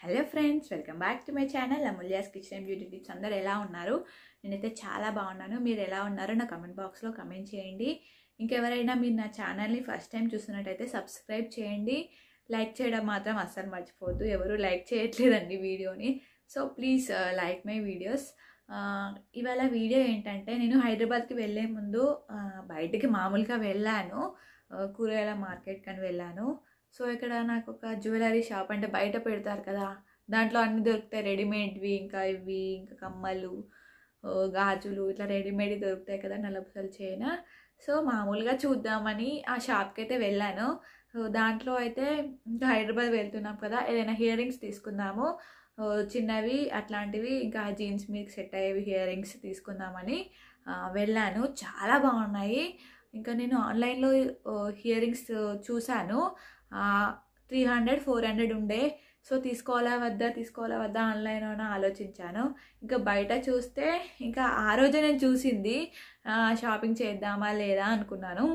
Hello friends, welcome back to my channel Amulya's kitchen and beauty tips. అందరు ఎలా ఉన్నారు? నేనైతే చాలా బాగున్నాను. మీరు ఎలా ఉన్నారో నా కమెంట్ బాక్స్లో కమెంట్ చేయండి. ఇంకెవరైనా మీరు నా ఛానల్ని ఫస్ట్ టైం చూస్తున్నట్టయితే సబ్స్క్రైబ్ చేయండి. లైక్ చేయడం మాత్రం అస్సలు మర్చిపోవద్దు. ఎవరు లైక్ చేయట్లేదండి వీడియోని. So please like my videos. ఇవాళ వీడియో ఏంటంటే, నేను హైదరాబాద్కి వెళ్ళే ముందు బయటికి మామూలుగా వెళ్ళాను, కూరగాయల మార్కెట్కి అని వెళ్ళాను. సో ఇక్కడ నాకు ఒక జ్యువెలరీ షాప్, అంటే బయట పెడతారు కదా, దాంట్లో అన్నీ దొరుకుతాయి, రెడీమేడ్వి, ఇంకా ఇవి, ఇంకా కమ్మలు, గాజులు, ఇట్లా రెడీమేడ్ దొరుకుతాయి కదా, నల్లపూసల చైన్. సో మామూలుగా చూద్దామని ఆ షాప్కి అయితే వెళ్ళాను. దాంట్లో అయితే ఇంకా హైదరాబాద్ వెళ్తున్నాం కదా, ఏదైనా ఇయర్ రింగ్స్ తీసుకుందాము, చిన్నవి అట్లాంటివి, ఇంకా జీన్స్ మీకు సెట్ అయ్యేవి ఇయర్ రింగ్స్ తీసుకుందామని వెళ్ళాను. చాలా బాగున్నాయి. ఇంకా నేను ఆన్లైన్లో ఇయర్ రింగ్స్ చూశాను, 300-400 ఉండే. సో తీసుకోవాలా వద్దా ఆన్లైన్లోనే ఆలోచించాను. ఇంకా బయట చూస్తే, ఇంకా ఆ రోజే నేను చూసింది, షాపింగ్ చేద్దామా లేదా అనుకున్నాను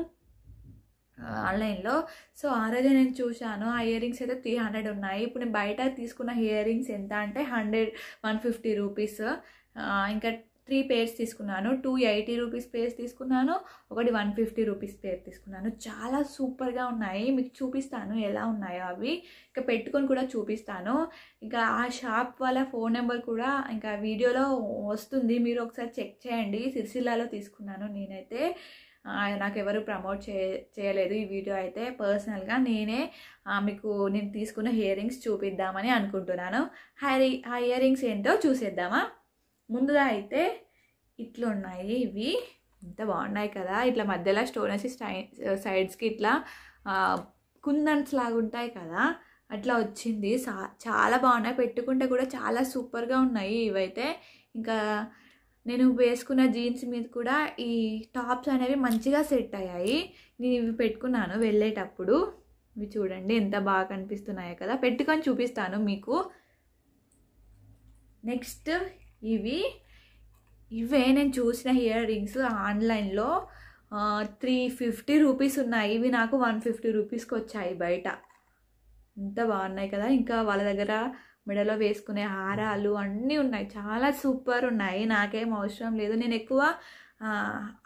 ఆన్లైన్లో. సో ఆ రోజే నేను చూశాను, ఆ ఇయర్ రింగ్స్ అయితే 300 ఉన్నాయి. ఇప్పుడు నేను బయట తీసుకున్న ఇయర్ రింగ్స్ ఎంత అంటే 150 రూపీస్. ఇంకా 3 పేర్స్ తీసుకున్నాను. 280 రూపీస్ పేర్స్ తీసుకున్నాను, ఒకటి 150 రూపీస్ పేర్ తీసుకున్నాను. చాలా సూపర్గా ఉన్నాయి. మీకు చూపిస్తాను ఎలా ఉన్నాయో అవి, ఇంకా పెట్టుకొని కూడా చూపిస్తాను. ఇంకా ఆ షాప్ వాళ్ళ ఫోన్ నెంబర్ కూడా ఇంకా వీడియోలో వస్తుంది, మీరు ఒకసారి చెక్ చేయండి. సిరిసిల్లాలో తీసుకున్నాను నేనైతే. నాకు ఎవరు ప్రమోట్ చేయలేదు ఈ వీడియో అయితే. పర్సనల్గా నేనే మీకు నేను తీసుకున్న ఇయర్ రింగ్స్ చూపిద్దామని అనుకుంటున్నాను. ఆ ఇయర్ రింగ్స్ ఏంటో చూసేద్దామా? ముందుగా అయితే ఇట్లా ఉన్నాయి. ఇవి ఎంత బాగున్నాయి కదా, ఇట్లా మధ్యలో స్టోన్ వేసి సైడ్స్కి ఇట్లా కుందన్స్ లాగా ఉంటాయి కదా, అట్లా వచ్చింది. చాలా బాగున్నాయి, పెట్టుకుంటే కూడా చాలా సూపర్గా ఉన్నాయి ఇవైతే. ఇంకా నేను వేసుకున్న జీన్స్ మీద కూడా ఈ టాప్స్ అనేవి మంచిగా సెట్ అయ్యాయి. నేను ఇవి పెట్టుకున్నాను వెళ్ళేటప్పుడు. ఇవి చూడండి ఎంత బాగా కనిపిస్తున్నాయో కదా, పెట్టుకొని చూపిస్తాను మీకు. నెక్స్ట్ ఇవే నేను చూసిన ఇయర్ రింగ్స్ ఆన్లైన్లో 350 రూపీస్ ఉన్నాయి. ఇవి నాకు 150 రూపీస్కి వచ్చాయి బయట. ఎంత బాగున్నాయి కదా. ఇంకా వాళ్ళ దగ్గర మెడలో వేసుకునే హారాలు అన్నీ ఉన్నాయి, చాలా సూపర్ ఉన్నాయి. నాకేం అవసరం లేదు, నేను ఎక్కువ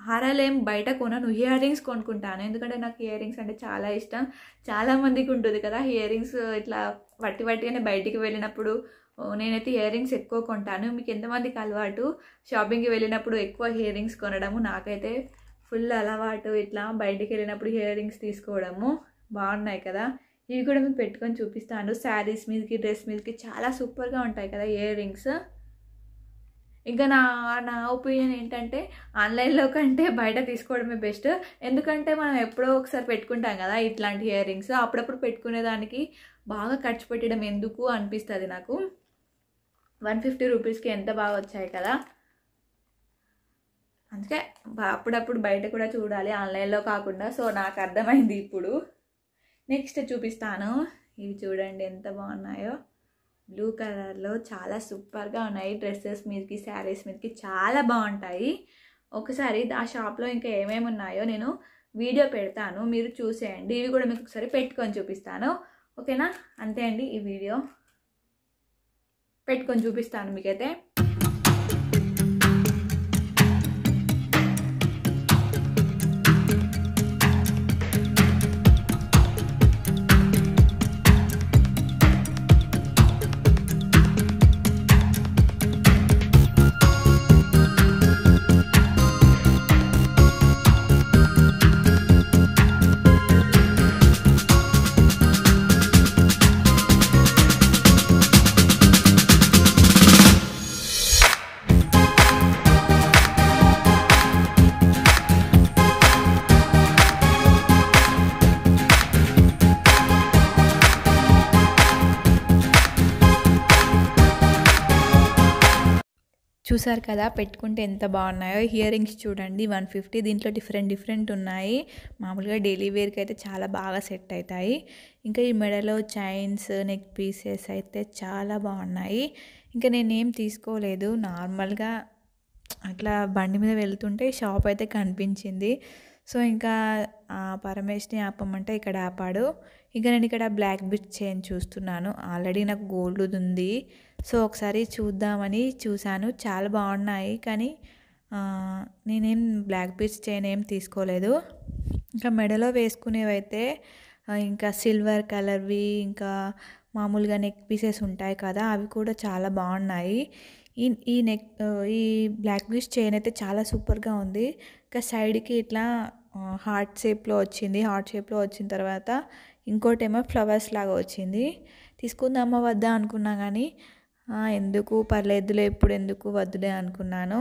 హారాలు ఏం బయట కొనను, ఇయర్ రింగ్స్ కొనుక్కుంటాను. ఎందుకంటే నాకు ఇయర్ రింగ్స్ అంటే చాలా ఇష్టం. చాలామందికి ఉంటుంది కదా ఇయర్ రింగ్స్, ఇట్లా వట్టిగానే బయటికి వెళ్ళినప్పుడు నేనైతే ఇయర్ రింగ్స్ ఎక్కువ కొంటాను. మీకు ఎంతమందికి అలవాటు షాపింగ్కి వెళ్ళినప్పుడు ఎక్కువ ఇయర్ రింగ్స్ కొనడము? నాకైతే ఫుల్ అలవాటు, ఇట్లా బయటికి వెళ్ళినప్పుడు ఇయర్ రింగ్స్ తీసుకోవడము. బాగున్నాయి కదా. ఇవి కూడా మీకు పెట్టుకొని చూపిస్తాను. శారీస్ మీదకి, డ్రెస్ మీదకి చాలా సూపర్గా ఉంటాయి కదా ఇయర్ రింగ్స్. ఇంకా నా ఒపీనియన్ ఏంటంటే, ఆన్లైన్లో కంటే బయట తీసుకోవడమే బెస్ట్. ఎందుకంటే మనం ఎప్పుడో ఒకసారి పెట్టుకుంటాం కదా ఇట్లాంటి ఇయర్ రింగ్స్, అప్పుడప్పుడు పెట్టుకునేదానికి బాగా ఖర్చు పెట్టడం ఎందుకు అనిపిస్తుంది నాకు. 150 రూపీస్కి ఎంత బాగా వచ్చాయి కదా. అందుకే అప్పుడప్పుడు బయట కూడా చూడాలి, ఆన్లైన్లో కాకుండా. సో నాకు అర్థమైంది ఇప్పుడు. నెక్స్ట్ చూపిస్తాను. ఇవి చూడండి ఎంత బాగున్నాయో, బ్లూ కలర్లో చాలా సూపర్గా ఉన్నాయి. డ్రెస్సెస్ మీదకి, శారీస్ మీదకి చాలా బాగుంటాయి. ఒకసారి ఆ షాప్లో ఇంకా ఏమేమి ఉన్నాయో నేను వీడియో పెడతాను, మీరు చూసేయండి. ఇవి కూడా మీకు ఒకసారి పెట్టుకొని చూపిస్తాను, ఓకేనా? అంతే అండి, ఈ వీడియో పెట్టుకొని చూపిస్తాను మీకైతే. చూసారు కదా పెట్టుకుంటే ఎంత బాగున్నాయో. ఇయర్ రింగ్స్ చూడండి 150, దీంట్లో డిఫరెంట్ ఉన్నాయి. మామూలుగా డైలీ వేర్కి అయితే చాలా బాగా సెట్ అవుతాయి. ఇంకా ఈ మెడలో చైన్స్, నెక్ పీసెస్ అయితే చాలా బాగున్నాయి. ఇంకా నేనేం తీసుకోలేదు, నార్మల్గా అట్లా బండి మీద వెళ్తుంటే షాప్ అయితే కనిపించింది. సో ఇంకా పరమేష్ని ఆపమంటే ఇక్కడ ఆపాడు. ఇంకా నేను ఇక్కడ బ్లాక్ బిట్ చైన్ చూస్తున్నాను. ఆల్రెడీ నాకు గోల్డ్ ఉంది. సో ఒకసారి చూద్దామని చూశాను. చాలా బాగున్నాయి, కానీ నేనేం బ్లాక్ బిట్స్ చైన్ ఏం తీసుకోలేదు. ఇంకా మెడలో వేసుకునేవైతే ఇంకా సిల్వర్ కలర్వి, ఇంకా మామూలుగా నెక్ పీసెస్ ఉంటాయి కదా, అవి కూడా చాలా బాగున్నాయి. ఈ బ్లాక్ బిట్స్ చైన్ అయితే చాలా సూపర్గా ఉంది. ఇంకా సైడ్కి ఇట్లా హార్ట్ షేప్లో వచ్చింది. హార్ట్ షేప్లో వచ్చిన తర్వాత ఇంకోటేమో ఫ్లవర్స్ లాగా వచ్చింది. తీసుకుందామా వద్దా అనుకున్నా, కానీ ఎందుకు పర్లేదులే, ఇప్పుడు ఎందుకు వద్దులే అనుకున్నాను.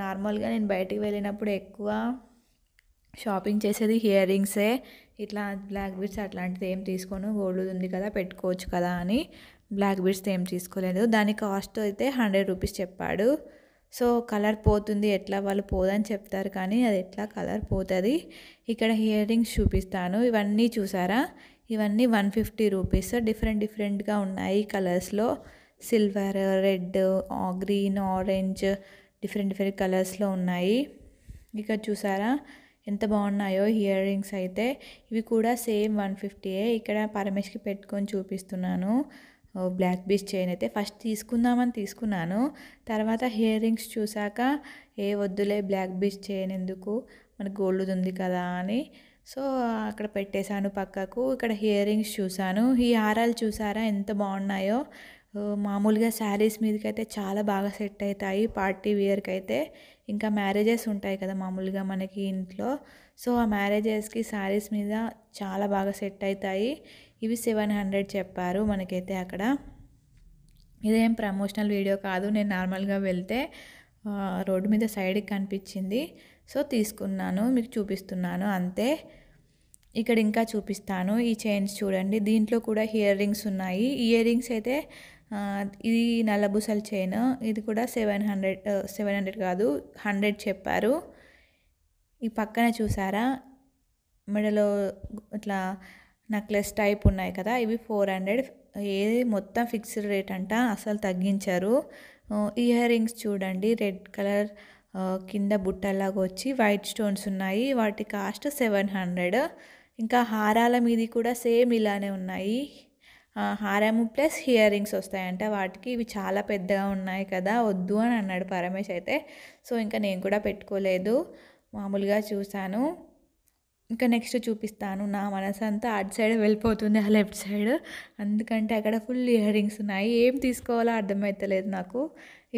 నార్మల్గా నేను బయటికి వెళ్ళినప్పుడు ఎక్కువ షాపింగ్ చేసేది ఇయర్ రింగ్సే. ఇట్లా బ్లాక్ బిట్స్ అట్లాంటిది ఏం తీసుకోను. గోల్డ్ ఉంది కదా, పెట్టుకోవచ్చు కదా అని బ్లాక్ బిట్స్ ఏం తీసుకోలేదు. దాని కాస్ట్ అయితే 100 రూపీస్ చెప్పాడు. సో కలర్ పోతుంది, ఎట్లా వాళ్ళు పోదని చెప్తారు, కానీ అది ఎట్లా కలర్ పోతుంది. ఇక్కడ ఇయర్ రింగ్స్ చూపిస్తాను. ఇవన్నీ చూసారా, ఇవన్నీ 150 రూపీస్. డిఫరెంట్గా ఉన్నాయి కలర్స్లో. Silver, red, green, orange, different కలర్స్లో ఉన్నాయి. ఇక్కడ చూసారా ఎంత బాగున్నాయో ఇయర్ రింగ్స్ అయితే. ఇవి కూడా సేమ్ 150. ఇక్కడ పరమేష్కి పెట్టుకొని చూపిస్తున్నాను. బ్లాక్ బిట్స్ చైన్ అయితే ఫస్ట్ తీసుకుందామని తీసుకున్నాను. తర్వాత ఇయర్ రింగ్స్ చూసాక వద్దులే, బ్లాక్ బిట్స్ చైన్ ఎందుకు, మనకు గోల్డ్ ఉంది కదా అని సో అక్కడ పెట్టేశాను పక్కకు. ఇక్కడ ఇయర్ రింగ్స్ చూసాను. ఈ హారాలు చూసారా ఎంత బాగున్నాయో. మామూలుగా శారీస్ మీదకి అయితే చాలా బాగా సెట్ అవుతాయి, పార్టీ వేర్కి అయితే. ఇంకా మ్యారేజెస్ ఉంటాయి కదా మామూలుగా మనకి ఇంట్లో, సో ఆ మ్యారేజెస్కి శారీస్ మీద చాలా బాగా సెట్ అవుతాయి. ఇవి 700 చెప్పారు మనకైతే అక్కడ. ఇదేం ప్రమోషనల్ వీడియో కాదు, నేను నార్మల్గా వెళ్తే రోడ్డు మీద సైడ్కి కనిపించింది, సో తీసుకున్నాను, మీకు చూపిస్తున్నాను అంతే. ఇక్కడ ఇంకా చూపిస్తాను. ఈ చైన్స్ చూడండి, దీంట్లో కూడా ఇయర్ రింగ్స్ ఉన్నాయి. ఇయర్ రింగ్స్ అయితే ఇది నల్లబుసల చైన్, ఇది కూడా 700 కాదు 100 చెప్పారు. ఈ పక్కన చూసారా మెడలో ఇట్లా నెక్లెస్ టైప్ ఉన్నాయి కదా, ఇవి 400. ఏది మొత్తం ఫిక్స్డ్ రేట్ అంట, అసలు తగ్గించారు. ఇయర్ రింగ్స్ చూడండి, రెడ్ కలర్ కింద బుట్టలాగా వచ్చి వైట్ స్టోన్స్ ఉన్నాయి, వాటి కాస్ట్ 700. ఇంకా హారాల మీది కూడా సేమ్ ఇలానే ఉన్నాయి. హారము ప్లస్ ఇయర్ రింగ్స్ వస్తాయంట వాటికి. ఇవి చాలా పెద్దగా ఉన్నాయి కదా, వద్దు అని అన్నాడు పరమేష్ అయితే. సో ఇంకా నేను కూడా పెట్టుకోలేదు, మామూలుగా చూశాను. ఇంకా నెక్స్ట్ చూపిస్తాను. నా మనసు అంతా అటు సైడ్ వెళ్ళిపోతుంది, ఆ లెఫ్ట్ సైడ్, ఎందుకంటే అక్కడ ఫుల్ ఇయర్ రింగ్స్ ఉన్నాయి. ఏం తీసుకోవాలో అర్థమవుతలేదు నాకు.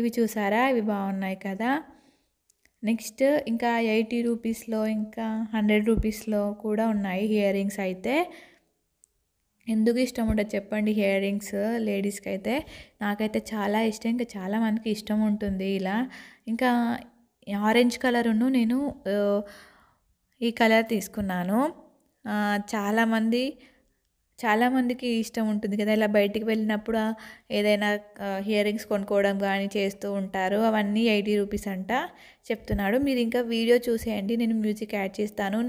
ఇవి చూసారా, ఇవి బాగున్నాయి కదా. నెక్స్ట్ ఇంకా 80 రూపీస్లో ఇంకా 100 రూపీస్లో కూడా ఉన్నాయి ఇయర్ రింగ్స్ అయితే. ఎందుకు ఇష్టం ఉంటుంది చెప్పండి ఇయర్ రింగ్స్ లేడీస్కి అయితే. నాకైతే చాలా ఇష్టం, ఇంకా చాలామందికి ఇష్టం ఉంటుంది ఇలా. ఇంకా ఆరెంజ్ కలరును నేను ఈ కలర్ తీసుకున్నాను. చాలామందికి ఇష్టం ఉంటుంది కదా ఇలా బయటికి వెళ్ళినప్పుడు ఏదైనా ఇయర్ రింగ్స్ కొనుక్కోవడం కానీ చేస్తూ ఉంటారు. అవన్నీ 80 రూపీస్ అంట చెప్తున్నాడు. మీరు ఇంకా వీడియో చూసేయండి, నేను మ్యూజిక్ యాడ్ చేస్తాను.